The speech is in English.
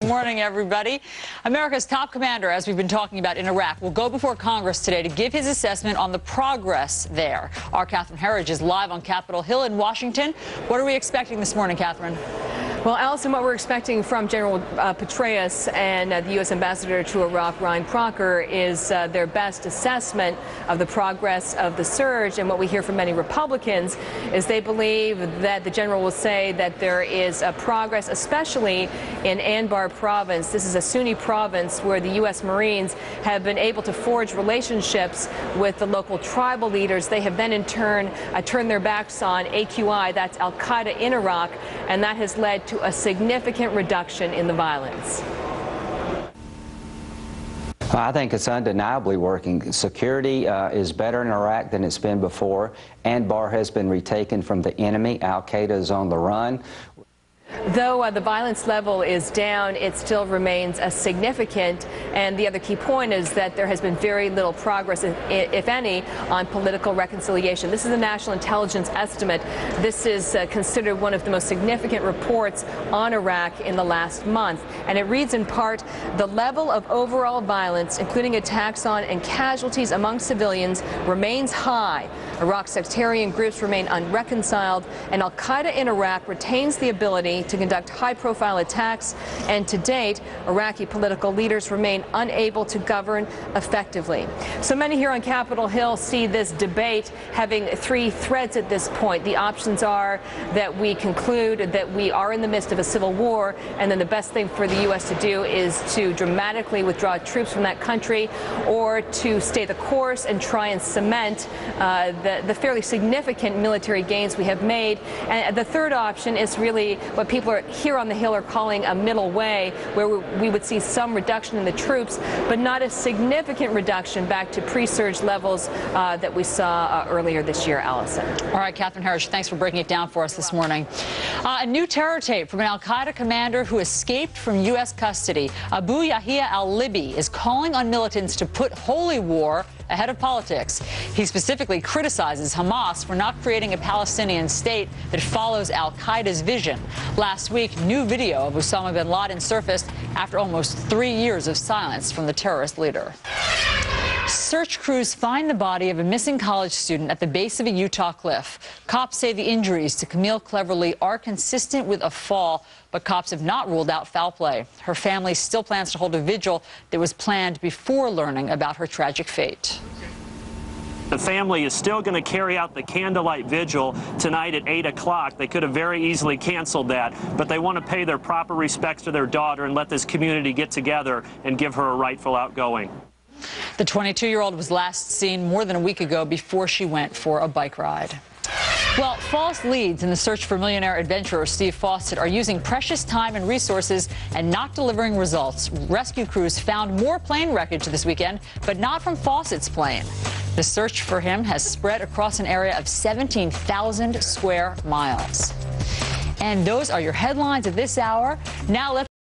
Morning, everybody. America's top commander, as we've been talking about in Iraq, will go before Congress today to give his assessment on the progress there. Our Catherine Herridge is live on Capitol Hill in Washington. What are we expecting this morning, Catherine? Well, Allison, what we're expecting from General Petraeus and the U.S. Ambassador to Iraq, Ryan Crocker, is their best assessment of the progress of the surge. And what we hear from many Republicans is they believe that the general will say that there is progress, especially in Anbar province. This is a Sunni province where the U.S. Marines have been able to forge relationships with the local tribal leaders. They have then, in turn, turned their backs on AQI, that's al-Qaeda in Iraq, and that has led to a significant reduction in the violence. I think it's undeniably working. Security is better in Iraq than it's been before. Anbar has been retaken from the enemy. Al-Qaeda is on the run. Though the violence level is down, it still remains significant. And the other key point is that there has been very little progress, if any, on political reconciliation. This is a national intelligence estimate. This is considered one of the most significant reports on Iraq in the last month. And it reads in part, the level of overall violence, including attacks on and casualties among civilians, remains high. Iraq's sectarian groups remain unreconciled, and al-Qaeda in Iraq retains the ability to conduct high-profile attacks, and to date, Iraqi political leaders remain unable to govern effectively. So many here on Capitol Hill see this debate having three threads at this point. The options are that we conclude that we are in the midst of a civil war, and then the best thing for the U.S. to do is to dramatically withdraw troops from that country, or to stay the course and try and cement the fairly significant military gains we have made. And the third option is really what people here on the Hill are calling a middle way, where we would see some reduction in the troops, but not a significant reduction back to pre-surge levels that we saw earlier this year, Allison. All right, Catherine Herridge, thanks for breaking it down for us this morning. A new terror tape from an al-Qaeda commander who escaped from U.S. custody. Abu Yahya al-Libi is calling on militants to put holy war ahead of politics. He specifically criticizes Hamas for not creating a Palestinian state that follows al-Qaeda's vision. Last week, new video of Osama bin Laden surfaced after almost 3 years of silence from the terrorist leader. Search crews find the body of a missing college student at the base of a Utah cliff. Cops say the injuries to Camille Cleverly are consistent with a fall, but cops have not ruled out foul play. Her family still plans to hold a vigil that was planned before learning about her tragic fate. The family is still going to carry out the candlelight vigil tonight at 8 o'clock. They could have very easily canceled that, but they want to pay their proper respects to their daughter and let this community get together and give her a rightful outgoing. The 22-year-old was last seen more than a week ago before she went for a bike ride. Well, false leads in the search for millionaire adventurer Steve Fossett are using precious time and resources and not delivering results. Rescue crews found more plane wreckage this weekend, but not from Fossett's plane. The search for him has spread across an area of 17,000 square miles. And those are your headlines at this hour. Now let's